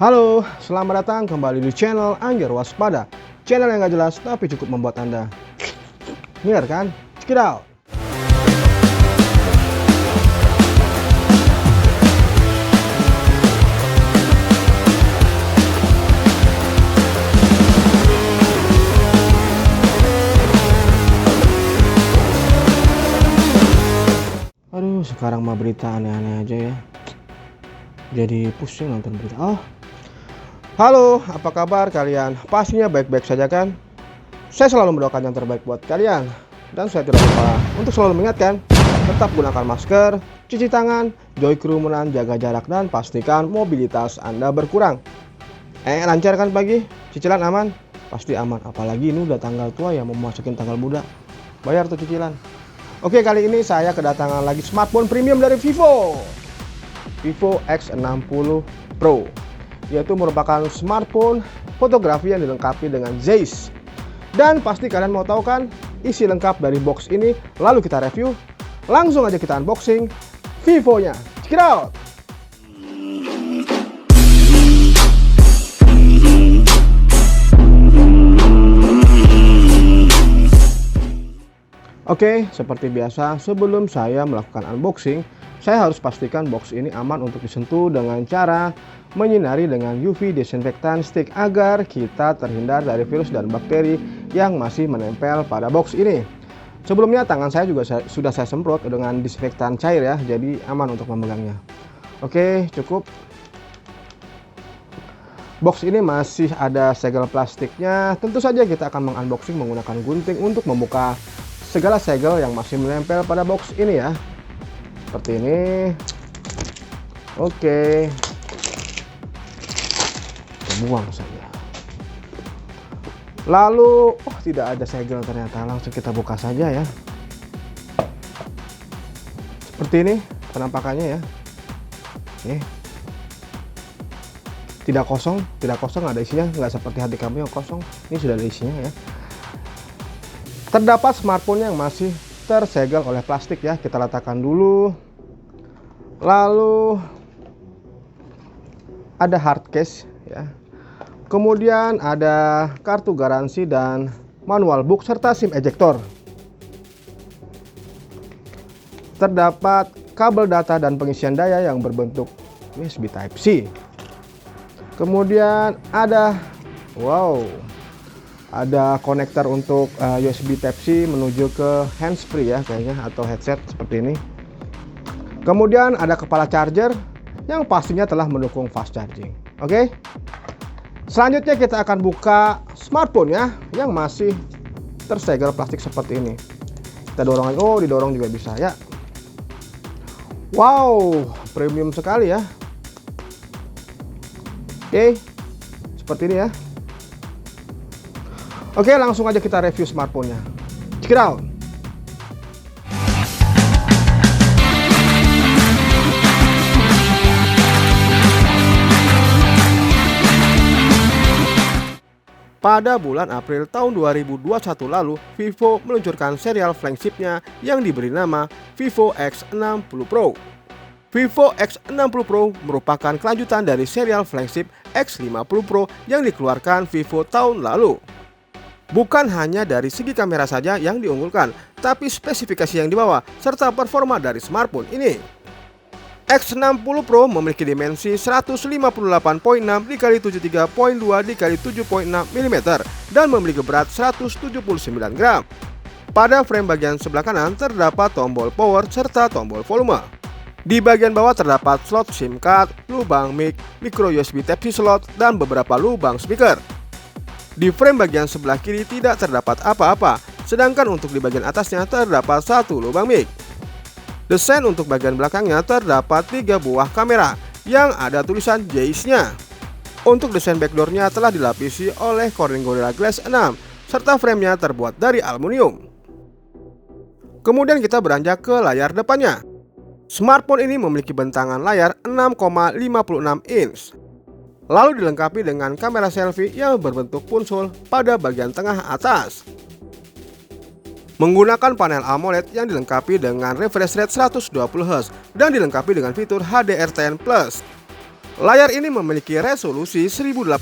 Halo, selamat datang kembali di channel Angger Waspada. Channel yang gak jelas tapi cukup membuat Anda ngir kan? Check it out. Aduh, sekarang mah berita aneh-aneh aja ya. Jadi pusing nonton berita. Halo, apa kabar kalian? Pastinya baik-baik saja kan? Saya selalu mendoakan yang terbaik buat kalian. Dan saya tidak lupa untuk selalu mengingatkan, tetap gunakan masker, cuci tangan, jauhi kerumunan, jaga jarak, dan pastikan mobilitas Anda berkurang. Lancar kan pagi? Cicilan aman? Pasti aman, apalagi ini udah tanggal tua ya, mau masukin tanggal muda. Bayar tuh cicilan. Oke, kali ini saya kedatangan lagi smartphone premium dari Vivo X60 Pro, yaitu merupakan smartphone fotografi yang dilengkapi dengan Zeiss. Dan pasti kalian mau tahu kan isi lengkap dari box ini, lalu kita review. Langsung aja kita unboxing Vivo-nya. Check it out. Oke, seperti biasa, sebelum saya melakukan unboxing, saya harus pastikan box ini aman untuk disentuh dengan cara menyinari dengan UV disinfektan stick agar kita terhindar dari virus dan bakteri yang masih menempel pada box ini. Sebelumnya tangan saya juga sudah saya semprot dengan disinfektan cair ya, jadi aman untuk memegangnya. Oke, cukup. Box ini masih ada segel plastiknya. Tentu saja kita akan mengunboxing menggunakan gunting untuk membuka segala segel yang masih menempel pada box ini ya. Seperti ini. Oke. Kita buang saja. Lalu, tidak ada segel ternyata. Langsung kita buka saja ya. Seperti ini penampakannya ya. Oke. Tidak kosong ada isinya, nggak seperti hati kamu yang kosong. Ini sudah ada isinya ya. Terdapat smartphone yang masih tersegel oleh plastik ya. Kita letakkan dulu. Lalu ada hard case ya. Kemudian ada kartu garansi dan manual book serta SIM ejector. Terdapat kabel data dan pengisian daya yang berbentuk USB Type-C. Kemudian ada konektor untuk USB Type-C menuju ke handsfree ya kayaknya, atau headset seperti ini. Kemudian ada kepala charger yang pastinya telah mendukung fast charging. Oke. Selanjutnya kita akan buka smartphone ya yang masih tersegel plastik seperti ini. Kita dorong aja. Didorong juga bisa ya. Wow, premium sekali ya. Oke. Seperti ini ya. Oke, langsung aja kita review smartphone-nya. Check it out. Pada bulan April tahun 2021 lalu, Vivo meluncurkan serial flagship-nya yang diberi nama Vivo X60 Pro. Vivo X60 Pro merupakan kelanjutan dari serial flagship X50 Pro yang dikeluarkan Vivo tahun lalu. Bukan hanya dari segi kamera saja yang diunggulkan, tapi spesifikasi yang dibawa serta performa dari smartphone ini. X60 Pro memiliki dimensi 158.6 x 73.2 x 7.6 mm dan memiliki berat 179 gram. Pada frame bagian sebelah kanan terdapat tombol power serta tombol volume. Di bagian bawah terdapat slot SIM card, lubang mic, micro USB Type-C slot, dan beberapa lubang speaker. Di frame bagian sebelah kiri tidak terdapat apa-apa, sedangkan untuk di bagian atasnya terdapat satu lubang mic. Desain untuk bagian belakangnya terdapat 3 buah kamera yang ada tulisan Zeiss-nya. Untuk desain backdoor-nya telah dilapisi oleh Corning Gorilla Glass 6 serta frame-nya terbuat dari aluminium. Kemudian kita beranjak ke layar depannya. Smartphone ini memiliki bentangan layar 6,56 inch. Lalu dilengkapi dengan kamera selfie yang berbentuk punsul pada bagian tengah atas. Menggunakan panel AMOLED yang dilengkapi dengan refresh rate 120 Hz dan dilengkapi dengan fitur HDR10+. Layar ini memiliki resolusi 1080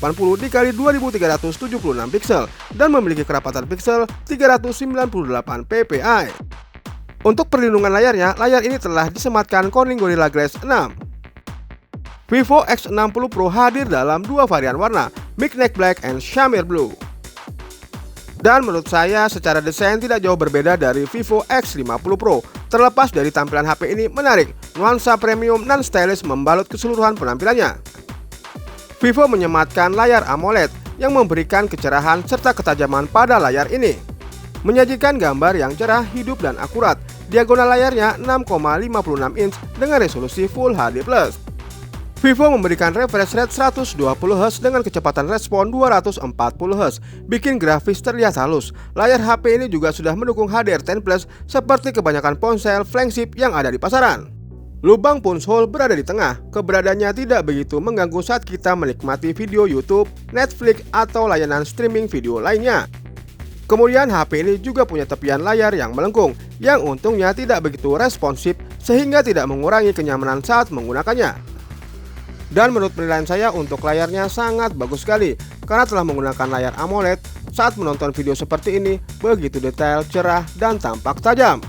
x 2376 pixel dan memiliki kerapatan pixel 398 ppi. Untuk perlindungan layarnya, layar ini telah disematkan Corning Gorilla Glass 6. Vivo X60 Pro hadir dalam dua varian warna, Midnight Black and Shamir Blue. Dan menurut saya secara desain tidak jauh berbeda dari Vivo X50 Pro. Terlepas dari tampilan HP ini menarik, nuansa premium dan stylish membalut keseluruhan penampilannya. Vivo menyematkan layar AMOLED yang memberikan kecerahan serta ketajaman pada layar ini. Menyajikan gambar yang cerah, hidup, dan akurat. Diagonal layarnya 6,56 inch dengan resolusi Full HD+. Vivo memberikan refresh rate 120Hz dengan kecepatan respon 240Hz, bikin grafis terlihat halus. Layar HP ini juga sudah mendukung HDR10 Plus seperti kebanyakan ponsel flagship yang ada di pasaran. Lubang punch hole berada di tengah, keberadaannya tidak begitu mengganggu saat kita menikmati video YouTube, Netflix, atau layanan streaming video lainnya. Kemudian HP ini juga punya tepian layar yang melengkung, yang untungnya tidak begitu responsif sehingga tidak mengurangi kenyamanan saat menggunakannya. Dan menurut penilaian saya untuk layarnya sangat bagus sekali karena telah menggunakan layar AMOLED. Saat menonton video seperti ini begitu detail, cerah, dan tampak tajam.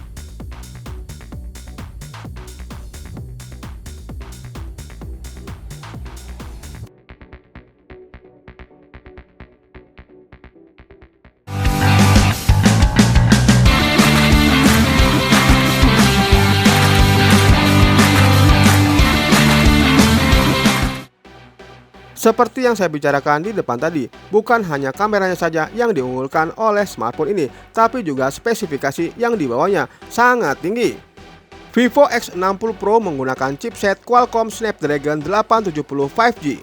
Seperti yang saya bicarakan di depan tadi, bukan hanya kameranya saja yang diunggulkan oleh smartphone ini, tapi juga spesifikasi yang dibawanya sangat tinggi. Vivo X60 Pro menggunakan chipset Qualcomm Snapdragon 870 5G.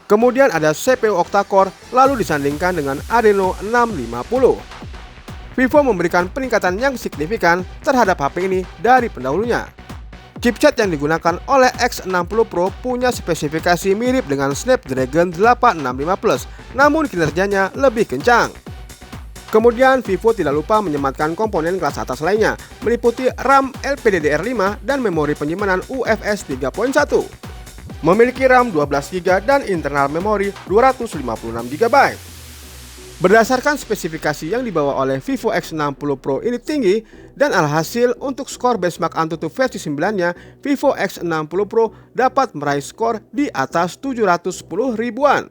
Kemudian ada CPU octa-core, lalu disandingkan dengan Adreno 650. Vivo memberikan peningkatan yang signifikan terhadap HP ini dari pendahulunya. Chipset yang digunakan oleh X60 Pro punya spesifikasi mirip dengan Snapdragon 865 Plus, namun kinerjanya lebih kencang. Kemudian Vivo tidak lupa menyematkan komponen kelas atas lainnya, meliputi RAM LPDDR5 dan memori penyimpanan UFS 3.1. Memiliki RAM 12GB dan internal memori 256GB. Berdasarkan spesifikasi yang dibawa oleh Vivo X60 Pro ini tinggi, dan alhasil untuk skor benchmark AnTuTu versi 9-nya, Vivo X60 Pro dapat meraih skor di atas 710 ribuan.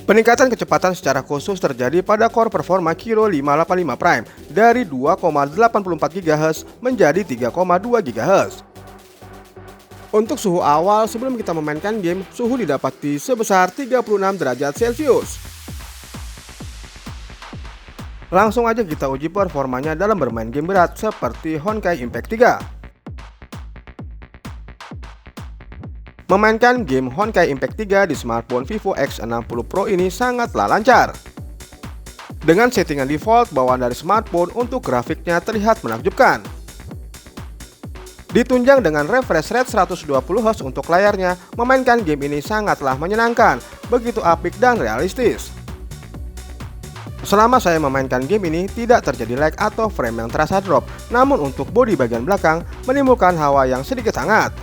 Peningkatan kecepatan secara khusus terjadi pada core performa Kirin 585 Prime dari 2,84 GHz menjadi 3,2 GHz. Untuk suhu awal sebelum kita memainkan game, suhu didapati sebesar 36 derajat Celcius. Langsung aja kita uji performanya dalam bermain game berat seperti Honkai Impact 3. Memainkan game Honkai Impact 3 di smartphone Vivo X60 Pro ini sangatlah lancar. Dengan settingan default bawaan dari smartphone untuk grafiknya terlihat menakjubkan. Ditunjang dengan refresh rate 120Hz untuk layarnya, memainkan game ini sangatlah menyenangkan, begitu apik dan realistis. Selama saya memainkan game ini tidak terjadi lag atau frame yang terasa drop, namun untuk bodi bagian belakang menimbulkan hawa yang sedikit hangat.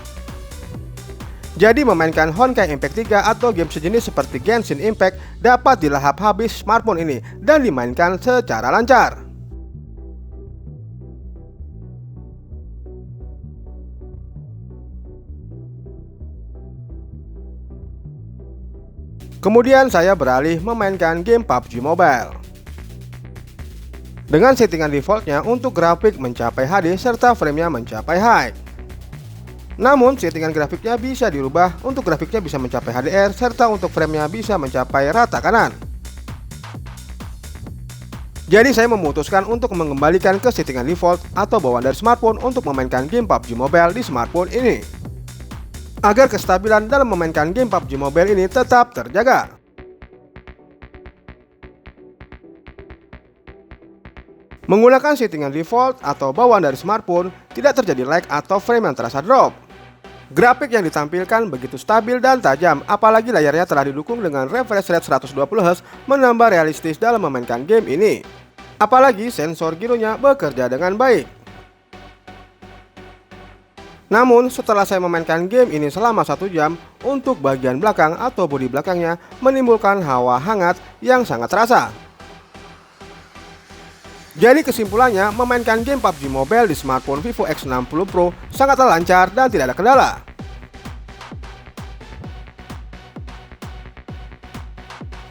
Jadi memainkan Honkai Impact 3 atau game sejenis seperti Genshin Impact dapat dilahap habis smartphone ini dan dimainkan secara lancar. Kemudian saya beralih memainkan game PUBG Mobile. Dengan settingan defaultnya untuk grafik mencapai HD serta framenya mencapai high. Namun settingan grafiknya bisa dirubah untuk grafiknya bisa mencapai HDR serta untuk framenya bisa mencapai rata kanan. Jadi saya memutuskan untuk mengembalikan ke settingan default atau bawaan dari smartphone untuk memainkan game PUBG Mobile di smartphone ini, agar kestabilan dalam memainkan game PUBG Mobile ini tetap terjaga. Menggunakan settingan default atau bawaan dari smartphone, tidak terjadi lag atau frame yang terasa drop. Grafik yang ditampilkan begitu stabil dan tajam, apalagi layarnya telah didukung dengan refresh rate 120Hz menambah realistis dalam memainkan game ini. Apalagi sensor gironya bekerja dengan baik. Namun setelah saya memainkan game ini selama 1 jam, untuk bagian belakang atau bodi belakangnya menimbulkan hawa hangat yang sangat terasa. Jadi kesimpulannya, memainkan game PUBG Mobile di smartphone Vivo X60 Pro sangatlah lancar dan tidak ada kendala.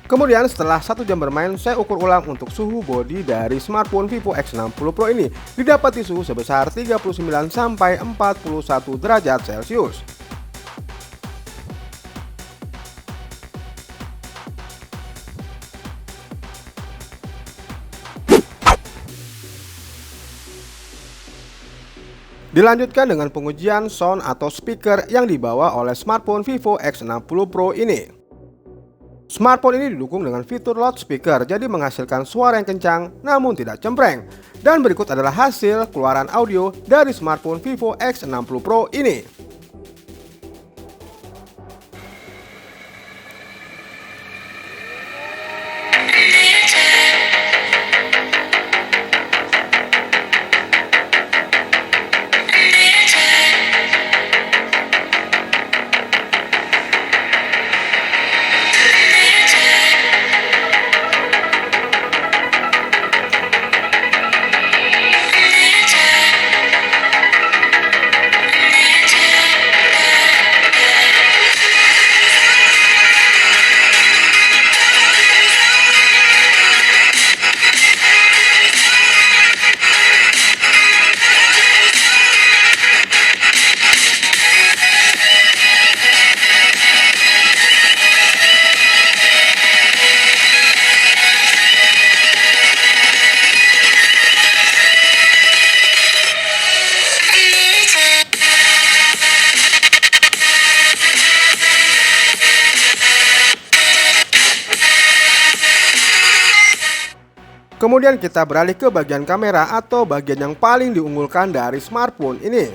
Kemudian setelah 1 jam bermain, saya ukur ulang untuk suhu bodi dari smartphone Vivo X60 Pro ini didapati suhu sebesar 39 sampai 41 derajat Celcius. Dilanjutkan dengan pengujian sound atau speaker yang dibawa oleh smartphone Vivo X60 Pro ini. Smartphone ini didukung dengan fitur loudspeaker, jadi menghasilkan suara yang kencang namun tidak cempreng. Dan berikut adalah hasil keluaran audio dari smartphone Vivo X60 Pro ini. Kemudian kita beralih ke bagian kamera atau bagian yang paling diunggulkan dari smartphone ini.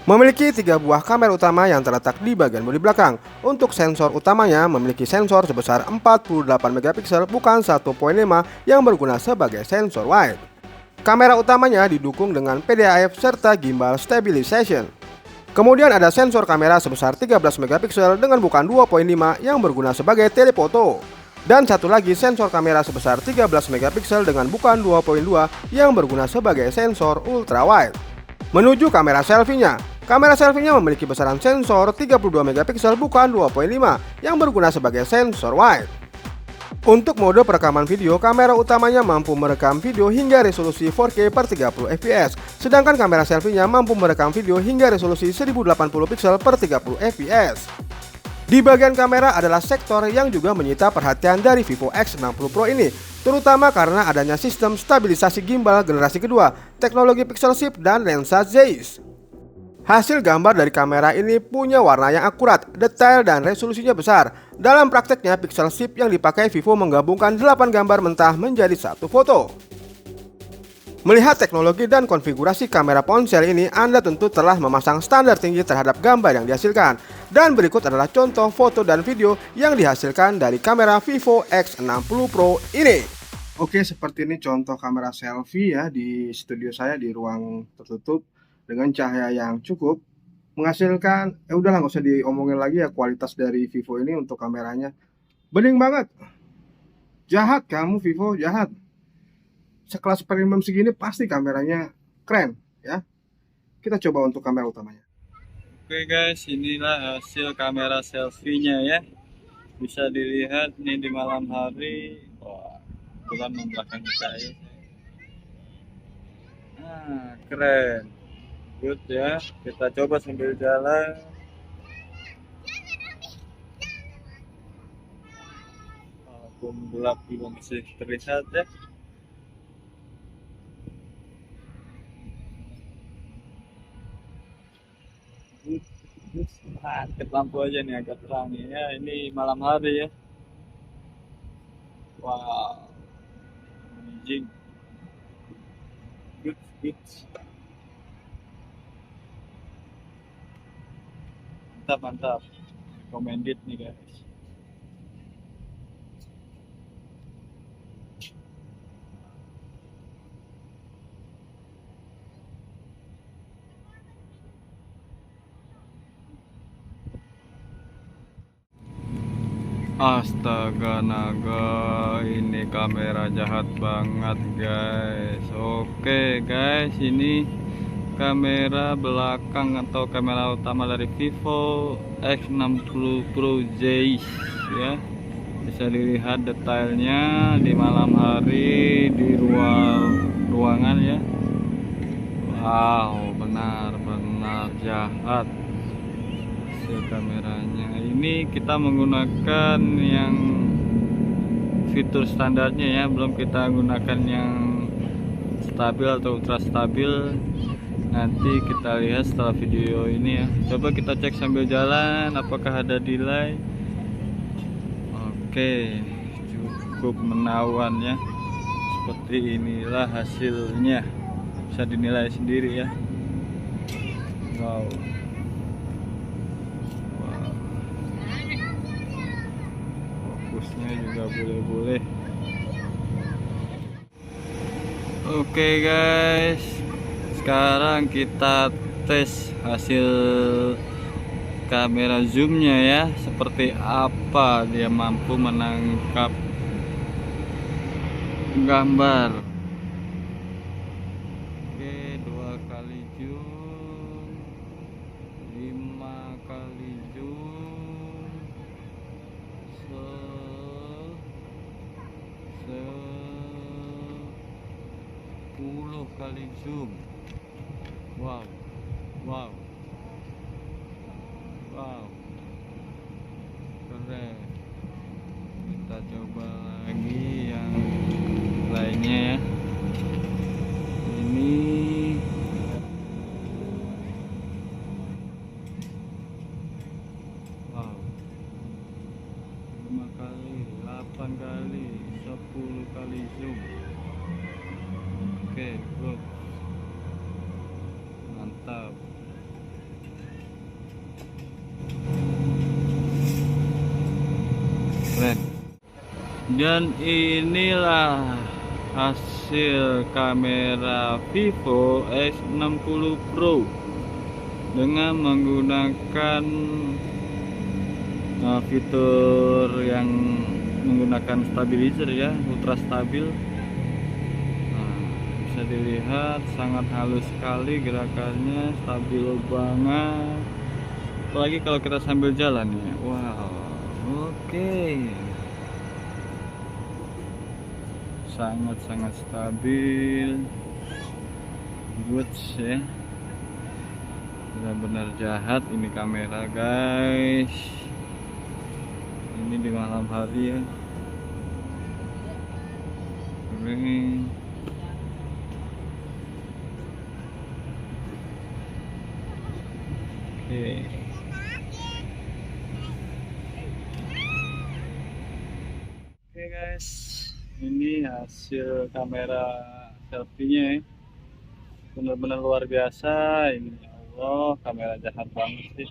Memiliki 3 buah kamera utama yang terletak di bagian bodi belakang. Untuk sensor utamanya memiliki sensor sebesar 48 megapiksel bukan 1.5 yang berguna sebagai sensor wide. Kamera utamanya didukung dengan PDAF serta gimbal stabilization. Kemudian ada sensor kamera sebesar 13 megapiksel dengan bukan 2.5 yang berguna sebagai telefoto. Dan satu lagi sensor kamera sebesar 13 megapiksel dengan bukan 2.2 yang berguna sebagai sensor ultra wide. Menuju kamera selfie-nya. Kamera selfie-nya memiliki besaran sensor 32 megapiksel bukan 2.5 yang berguna sebagai sensor wide. Untuk mode perekaman video, kamera utamanya mampu merekam video hingga resolusi 4K per 30 fps, sedangkan kamera selfie-nya mampu merekam video hingga resolusi 1080 pixel per 30 fps. Di bagian kamera adalah sektor yang juga menyita perhatian dari Vivo X60 Pro ini, terutama karena adanya sistem stabilisasi gimbal generasi kedua, teknologi pixel shift dan lensa Zeiss. Hasil gambar dari kamera ini punya warna yang akurat, detail dan resolusinya besar. Dalam prakteknya, pixel shift yang dipakai Vivo menggabungkan 8 gambar mentah menjadi satu foto. Melihat teknologi dan konfigurasi kamera ponsel ini, Anda tentu telah memasang standar tinggi terhadap gambar yang dihasilkan. Dan berikut adalah contoh foto dan video yang dihasilkan dari kamera Vivo X60 Pro ini. Oke, seperti ini contoh kamera selfie ya di studio saya di ruang tertutup dengan cahaya yang cukup. Menghasilkan, udahlah nggak usah diomongin lagi ya kualitas dari Vivo ini untuk kameranya. Bening banget. Jahat kamu Vivo, jahat. Sekelas premium segini pasti kameranya keren ya. Kita coba untuk kamera utamanya. Oke guys, inilah hasil kamera selfie-nya ya. Bisa dilihat nih di malam hari. Wah, kebetulan membelakangi saya. Keren. Good ya. Kita coba sambil jalan. Walaupun gelap juga masih terlihat ya. Mantap, lampu aja nih agak terang ya. Ini malam hari ya. Wow, amazing. Good, good. Mantap, mantap. Recommended nih guys. Astaga naga, ini kamera jahat banget guys. Oke guys, ini kamera belakang atau kamera utama dari Vivo X60 Pro Zeiss ya. Bisa dilihat detailnya di malam hari di ruangan ya. Wow, benar-benar jahat hasil kameranya. Ini kita menggunakan yang fitur standarnya ya, belum kita gunakan yang stabil atau ultra stabil. Nanti kita lihat setelah video ini ya. Coba kita cek sambil jalan apakah ada delay. Oke, cukup menawan ya. Seperti inilah hasilnya, bisa dinilai sendiri ya. Wow. Fokusnya juga boleh-boleh. Oke guys, sekarang kita tes hasil kamera zoomnya ya, seperti apa dia mampu menangkap gambar. Oke, 2 kali zoom, 5 kali zoom, 10 kali zoom. Wow, wow, wow, keren. Kita coba lagi yang lainnya ya. Ini wow, 5 kali, 8 kali, 10 kali zoom. Oke, good, mantap. Keren. Dan inilah hasil kamera Vivo X60 Pro dengan menggunakan fitur yang menggunakan stabilizer ya, ultra stabil. Bisa dilihat sangat halus sekali gerakannya, stabil banget. Apalagi kalau kita sambil jalan ya. Wow, oke. Sangat-sangat stabil, good ya. Benar-benar jahat ini kamera guys. Ini di malam hari ya. Keren. Oke. Oke guys, ini hasil kamera selfie-nya ya. Benar-benar luar biasa ini. Ya Allah, kamera jahat banget sih.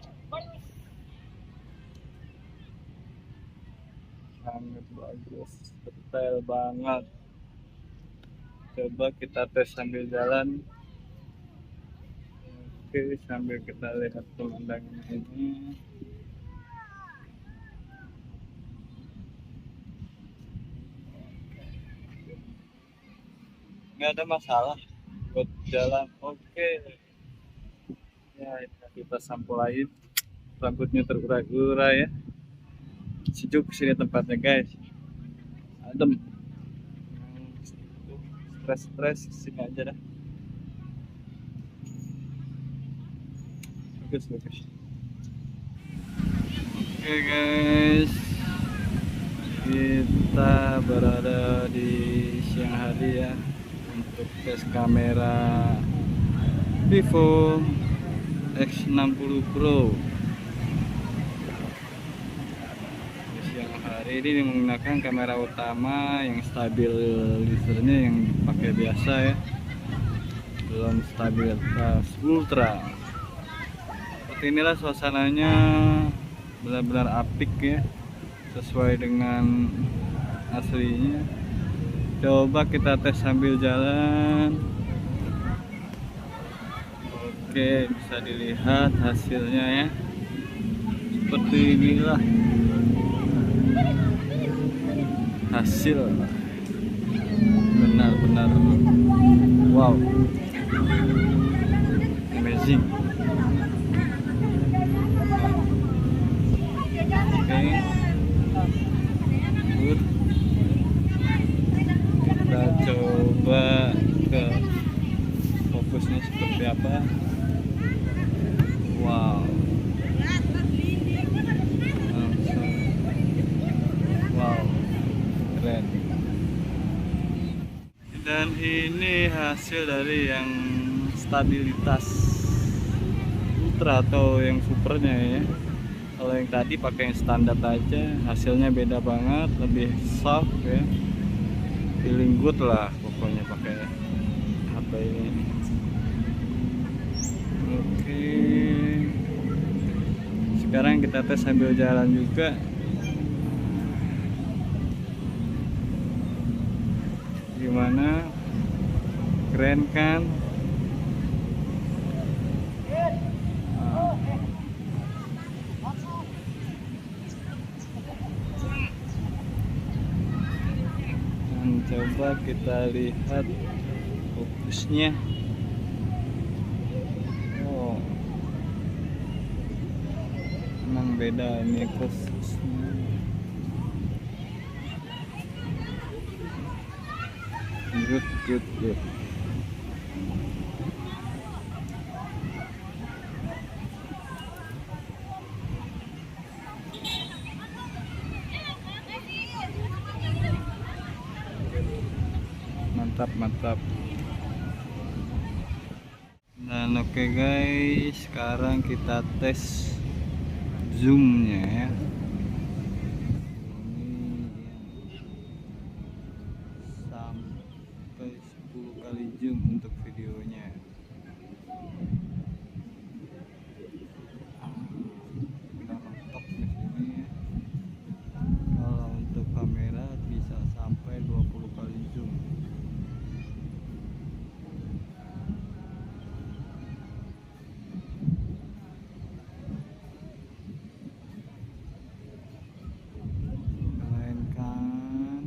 Sangat bagus, detail banget. Coba kita tes sambil jalan. Oke, sambil kita lihat pemandangan ini. Nggak ada masalah buat jalan. Oke ya, kita sampulain. Rambutnya terurai-urai ya. Sejuk sini tempatnya guys, adem. Stres sini aja dah. Bagus. Oke guys, kita berada di siang hari ya untuk tes kamera Vivo X60 Pro. Di siang hari ini menggunakan kamera utama yang stabilizernya yang pakai biasa ya, belum stabilitas ultra. Seperti inilah suasananya, benar-benar apik ya, sesuai dengan aslinya. Coba kita tes sambil jalan. Oke, bisa dilihat hasilnya ya, seperti inilah. hasil benar-benar wow, amazing. Oke, good. Kita coba ke fokusnya seperti apa. Wow, langsung wow, keren. Dan ini hasil dari yang stabilitas ultra atau yang supernya ya. Kalau yang tadi pakai yang standar aja, hasilnya beda banget, lebih soft ya, feeling good lah pokoknya pakai HP ini. Oke, sekarang kita tes sambil jalan juga. Gimana, keren kan? Dan coba kita lihat fokusnya. Oh, emang beda ini fokusnya. Good. Mantap. Dan oke guys, sekarang kita tes zoomnya ya. Ini sampai 10 kali zoom untuk videonya. Kita mentok di sini ya. Kalau untuk kamera bisa sampai 20 kali zoom. Keren kan?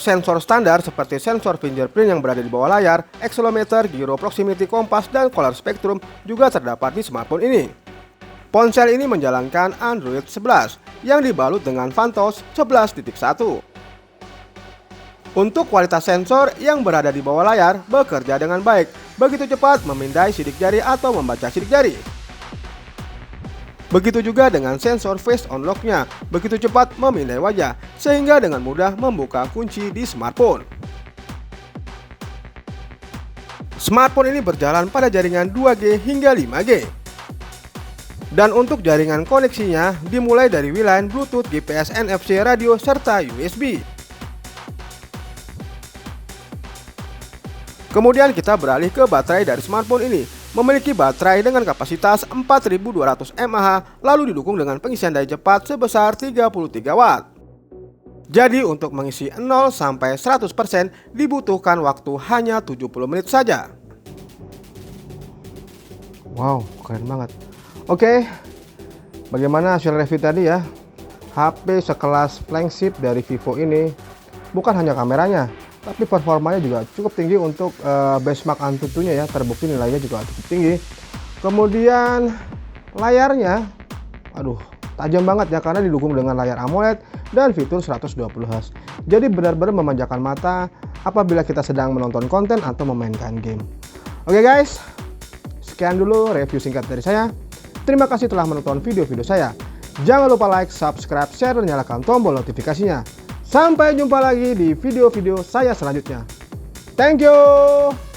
Untuk sensor standar seperti sensor fingerprint yang berada di bawah layar, accelerometer, gyro proximity kompas, dan color spectrum juga terdapat di smartphone ini. Ponsel ini menjalankan Android 11 yang dibalut dengan Vantos 11.1. Untuk kualitas sensor yang berada di bawah layar bekerja dengan baik, begitu cepat memindai sidik jari atau membaca sidik jari. Begitu juga dengan sensor face unlock-nya, begitu cepat memindai wajah, sehingga dengan mudah membuka kunci di smartphone. Smartphone ini berjalan pada jaringan 2G hingga 5G. Dan untuk jaringan koneksinya dimulai dari WLAN, Bluetooth, GPS, NFC, radio, serta USB. Kemudian kita beralih ke baterai dari smartphone ini. Memiliki baterai dengan kapasitas 4200 mAh, lalu didukung dengan pengisian daya cepat sebesar 33 Watt. Jadi untuk mengisi 0 sampai 100% dibutuhkan waktu hanya 70 menit saja. Wow, keren banget. Oke, bagaimana hasil review tadi ya? HP sekelas flagship dari Vivo ini bukan hanya kameranya, tapi performanya juga cukup tinggi untuk benchmark Antutunya ya, terbukti nilainya juga cukup tinggi. Kemudian layarnya, tajam banget ya karena didukung dengan layar AMOLED dan fitur 120Hz. Jadi benar-benar memanjakan mata apabila kita sedang menonton konten atau memainkan game. Oke guys, sekian dulu review singkat dari saya. Terima kasih telah menonton video-video saya. Jangan lupa like, subscribe, share, dan nyalakan tombol notifikasinya. Sampai jumpa lagi di video-video saya selanjutnya. Thank you.